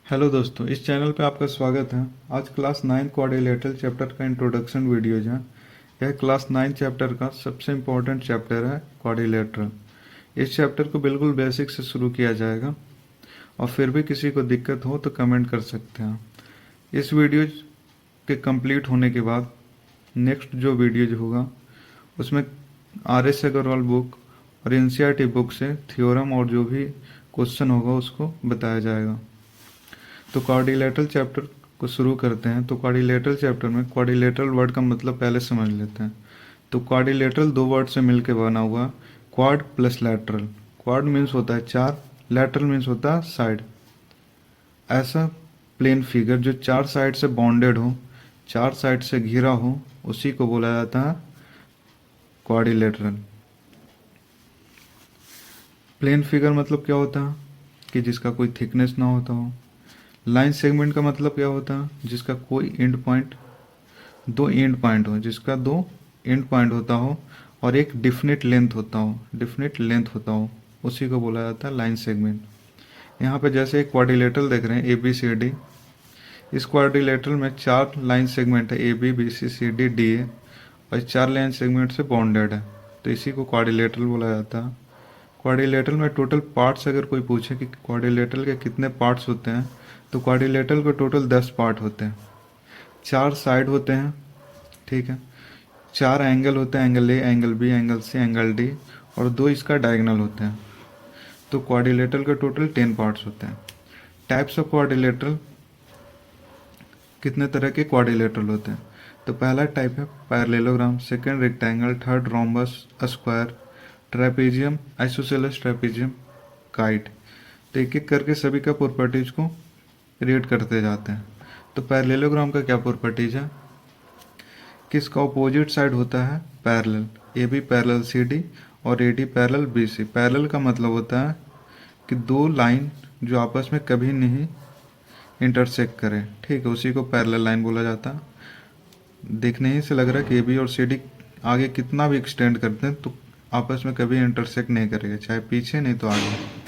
Hello दोस्तों, इस channel पे आपका स्वागत है। आज क्लास 9 क्वाड्रिलेटरल चैप्टर का इंट्रोडक्शन वीडियो है। यह क्लास 9 चैप्टर का सबसे इम्पोर्टेंट चैप्टर है क्वाड्रिलेटरल। इस चैप्टर को बिल्कुल बेसिक से शुरू किया जाएगा और फिर भी किसी को दिक्कत हो तो कमेंट कर सकते हैं। इस वीडियो के कंप्लीट होने के बाद नेक्स्ट जो वीडियो जो होगा उसमें आर.एस. अग्रवाल बुक और एनसीईआरटी बुक से थ्योरम और जो भी क्वेश्चन होगा उसको बताया जाएगा। तो क्वाड्रिलेटरल चैप्टर को शुरू करते हैं। तो क्वाड्रिलेटरल चैप्टर में क्वाड्रिलेटरल वर्ड का मतलब पहले समझ लेते हैं। तो क्वाड्रिलेटरल दो वर्ड से मिलकर बना हुआ quad plus lateral. Quad means होता है चार, लैटरल मीन्स होता है साइड। ऐसा प्लेन फिगर जो चार साइड से बॉन्डेड हो, चार साइड से घिरा हो, उसी को बोला जाता है क्वाड्रिलेटरल। प्लेन फिगर मतलब क्या होता है कि जिसका कोई थिकनेस ना होता हो। लाइन सेगमेंट का मतलब क्या होता है, जिसका कोई एंड पॉइंट, दो एंड पॉइंट हो, जिसका दो एंड पॉइंट होता हो और एक डिफिनिट लेंथ होता हो, डिफिनिट लेंथ होता हो, उसी को बोला जाता है लाइन सेगमेंट। यहाँ पे जैसे एक क्वाड्रिलेटरल देख रहे हैं ए बी सी डी। इस क्वाड्रिलेटरल में चार लाइन सेगमेंट है, A B B C C D D A, और इस चार लाइन सेगमेंट से बॉन्डेड है, तो इसी को क्वाड्रिलेटरल बोला जाता है। क्वाड्रिलेटरल में टोटल पार्ट्स अगर कोई पूछे कि क्वाड्रिलेटरल के कितने पार्ट्स होते हैं, तो क्वाड्रिलेटरल के टोटल 10 पार्ट होते हैं। चार साइड होते हैं, ठीक है, चार एंगल होते हैं, angle A, angle B, angle C, angle D, और दो इसका डायगोनल होते हैं। तो क्वाड्रिलेटरल के टोटल 10 पार्ट्स होते हैं। टाइप्स ऑफ क्वाड्रिलेटरल, कितने तरह के क्वाड्रिलेटरल होते हैं। तो पहला टाइप है parallelogram, second rectangle, third rhombus, square, trapezium, isosceles trapezium, kite. तो एक एक करके सभी का प्रॉपर्टीज को रीड करते जाते हैं। तो पैरेललोग्राम का क्या प्रॉपर्टीज है कि इसका अपोजिट साइड होता है parallel, A B parallel C D और A D parallel B C. Parallel का मतलब होता है कि दो लाइन जो आपस में कभी नहीं इंटरसेक्ट करें, ठीक है, उसी को पैरेलल लाइन बोला जाता है। देखने ही से लग रहा है कि ए बी और सी डी आगे कितना भी एक्सटेंड करते हैं तो आपस में कभी इंटरसेक्ट नहीं करेगा, चाहे पीछे नहीं तो आगे।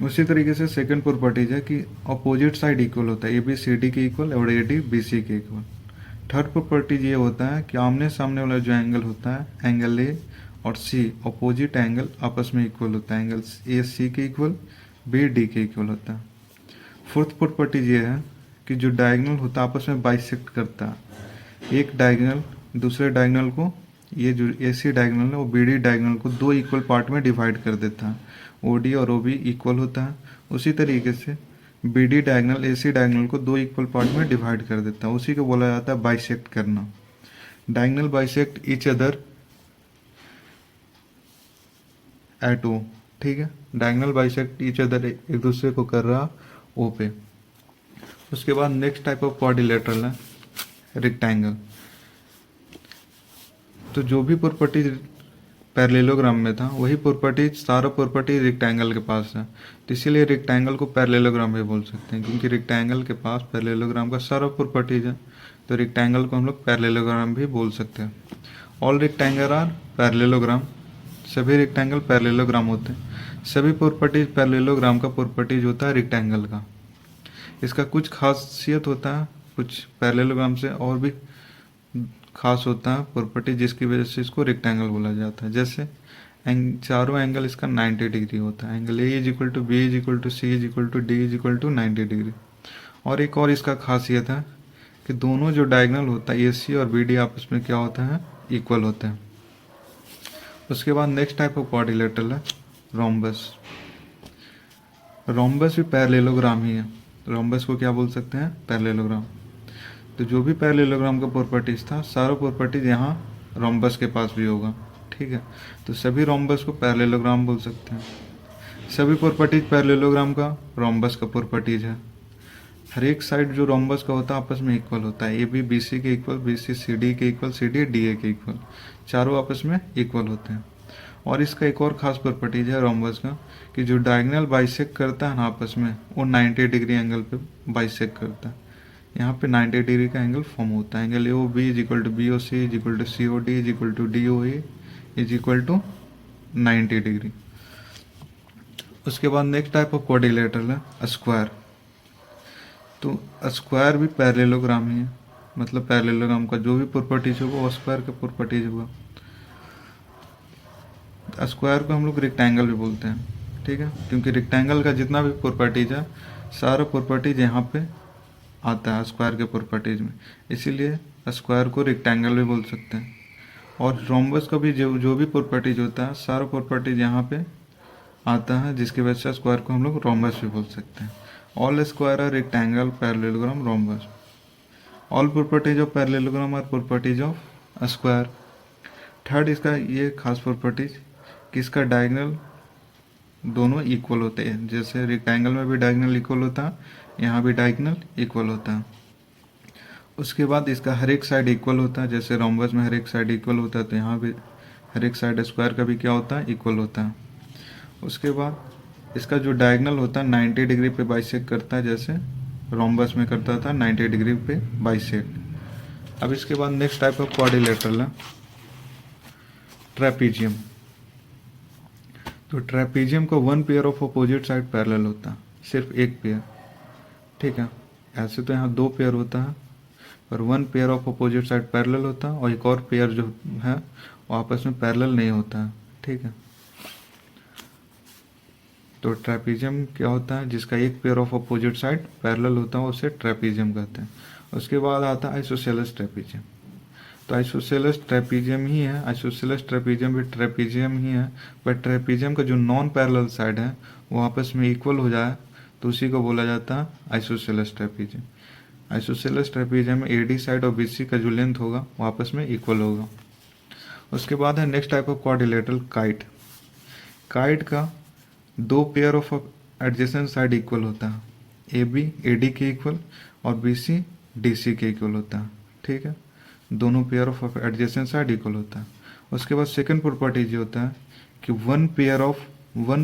उसी तरीके से सेकंड प्रॉपर्टीज है कि अपोजिट साइड इक्वल होता है, ए बी सी डी के इक्वल और ए डी बी सी के इक्वल। थर्ड प्रॉपर्टीज ये होता है कि आमने सामने वाला जो एंगल होता है, एंगल ए और सी अपोजिट एंगल आपस में इक्वल होता है, एंगल ए सी के इक्वल, बी डी के इक्वल होता है। फोर्थ प्रॉपर्टीज ये है कि जो डायगोनल होता है आपस में बाइसेक्ट करता है। एक डायगोनल दूसरे डायगोनल को, ये जो ए सी डायगोनल है वो बी डी डायगोनल को दो इक्वल पार्ट में डिवाइड कर देता है, ओ डी और ओ बी इक्वल होता है। उसी तरीके से B D diagonal A C diagonal को दो इक्वल पार्ट में डिवाइड कर देता है, उसी को बोला जाता है बाइसेक्ट करना। Diagonal bisect each other at O, ठीक है, डायगोनल बाइसेक्ट ईच अदर, एक दूसरे को कर रहा ओ पे। उसके बाद नेक्स्ट टाइप ऑफ क्वाड्रिलेटरल है रेक्टेंगल। तो जो भी प्रॉपर्टीज पैरेललोग्राम में था वही प्रॉपर्टीज, सारा प्रॉपर्टीज रेक्टेंगल के पास है, तो इसीलिए रेक्टेंगल को पैरेललोग्राम भी बोल सकते हैं, क्योंकि रेक्टेंगल के पास पैरेललोग्राम का सारा प्रॉपर्टीज है, तो रेक्टेंगल को हम लोग पैरेललोग्राम भी बोल सकते हैं। ऑल रेक्टेंगल आर पैरेललोग्राम, सभी रेक्टेंगल पैरेललोग्राम होते हैं। सभी प्रॉपर्टीज पैरेललोग्राम का प्रॉपर्टीज होता है रेक्टेंगल का। इसका कुछ खासियत होता है, कुछ पैरेललोग्राम से और भी खास होता है प्रॉपर्टी, जिसकी वजह से इसको रेक्टेंगल बोला जाता है। जैसे चारों एंगल इसका 90 डिग्री होता है, angle A is equal to B is equal to C is equal to D is equal to 90 degree. और एक और इसका खासियत है कि दोनों जो डायगोनल होता है ए सी और बी डी आपस में क्या होता है, इक्वल होते हैं। उसके बाद नेक्स्ट टाइप ऑफ क्वाड्रिलेटरल है रोम्बस। रोम्बस भी पैरेललोग्राम ही है। रोम्बस को क्या बोल सकते हैं, पैरेललोग्राम। तो जो भी पैरेललोग्राम का प्रॉपर्टीज था सारा प्रॉपर्टीज यहाँ रोम्बस के पास भी होगा, ठीक है। तो सभी रोम्बस को पैरेललोग्राम बोल सकते हैं। सभी प्रॉपर्टीज पैरेललोग्राम का रोम्बस का प्रॉपर्टीज है। हर एक साइड जो रोम्बस का होता है आपस में इक्वल होता है, ए बी बी सी के equal, B C C D के equal, C D D A के इक्वल, चारों आपस में इक्वल होते हैं। और इसका एक और खास प्रॉपर्टीज है रोम्बस का कि जो डायगोनल बाइसेक्ट करता है ना आपस में, वो 90 डिग्री एंगल पे बाइसेक्ट करता है। यहाँ पे 90 डिग्री का एंगल फॉर्म होता है, angle A O B is equal to B O C is equal to C O D is equal to D O A is equal to 90 degree. उसके बाद नेक्स्ट टाइप ऑफ क्वाड्रिलेटरल है square. तो square भी parallelogram ही है, मतलब parallelogram का जो भी प्रॉपर्टीज होगा वो स्क्वायर का प्रॉपर्टीज होगा। स्क्वायर को हम लोग रेक्टेंगल भी बोलते हैं, ठीक है, क्योंकि रेक्टेंगल का जितना भी प्रॉपर्टीज है सारा प्रॉपर्टीज यहाँ पे आता है स्क्वायर के प्रॉपर्टीज में, इसीलिए स्क्वायर को रेक्टेंगल भी बोल सकते हैं। और रोम्बस का भी जो भी प्रॉपर्टीज होता है सारा प्रॉपर्टीज यहाँ पे आता है, जिसकी वजह से स्क्वायर को हम लोग रोम्बस भी बोल सकते हैं। All square are rectangle parallelogram rhombus. All properties of parallelogram are properties of square. Third इसका ये खास प्रॉपर्टीज कि इसका डायगोनल दोनों इक्वल होते हैं, जैसे रेक्टेंगल में भी डायगोनल इक्वल होता है, यहाँ भी डायगोनल इक्वल होता है। उसके बाद इसका हर एक साइड इक्वल होता है, जैसे रोम्बस में हर एक साइड इक्वल होता है तो यहाँ भी हर एक साइड स्क्वायर का भी क्या होता है, इक्वल होता है। उसके बाद इसका जो डायगोनल होता है 90 डिग्री पे बाइसेक्ट करता है, जैसे रोम्बस में करता था 90 डिग्री पे बाइसेक्ट। अब इसके बाद नेक्स्ट टाइप ऑफ क्वाड्रिलेटरल है ट्रेपीजियम। तो ट्रेपीजियम का one pair of opposite side parallel होता है, सिर्फ एक पेयर, ठीक है। ऐसे तो यहाँ दो पेयर होता है, पर one pair of opposite side parallel होता है और एक और पेयर जो है वो आपस में पैरेलल नहीं होता है, ठीक है। तो ट्रेपीजियम क्या होता है, जिसका एक pair of opposite side parallel होता है उसे ट्रेपीजियम कहते हैं। उसके बाद आता है आइसोसेलेस ट्रेपीजियम। तो आइसोसेलेस ट्रेपीजियम ही है, आइसोसेलेस ट्रेपीजियम भी ट्रेपीजियम ही है, पर ट्रेपीजियम का जो नॉन पैरेलल साइड है वो आपस में इक्वल हो जाए तो उसी को बोला जाता है आइसोसेलेस ट्रेपीजियम। आइसोसेलेस ट्रेपीजियम में एडी साइड और बीसी का जो लेंथ होगा वो आपस में इक्वल होगा। उसके बाद है next type of quadrilateral kite. Kite का दो pair of adjacent side equal होता है, ए बी ए डी के इक्वल और बी सी डी सी के इक्वल होता है, ठीक है। दोनों pair of adjacent side equal होता है। उसके बाद सेकंड प्रॉपर्टी ये होता है कि वन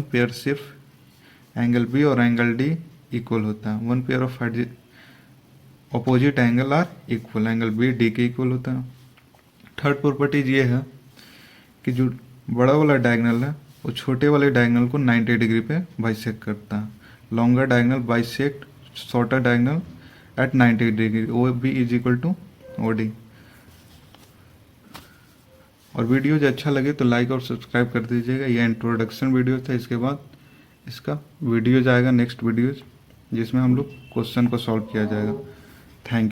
पेयर सिर्फ एंगल बी और एंगल डी इक्वल होता है। One pair of opposite angle are equal, angle B D के इक्वल होता है। थर्ड प्रॉपर्टीज ये है कि जो बड़ा वाला डायगोनल है वो छोटे वाले डायगोनल को 90 डिग्री पे बाइसेक्ट करता है। Longer diagonal bisect shorter diagonal at 90 degree, O B is equal to O D. और वीडियो जो अच्छा लगे तो लाइक और सब्सक्राइब कर दीजिएगा। यह इंट्रोडक्शन वीडियो था, इसके बाद इसका वीडियो जाएगा नेक्स्ट वीडियो जिसमें हम लोग क्वेश्चन को सॉल्व किया जाएगा। Thank you.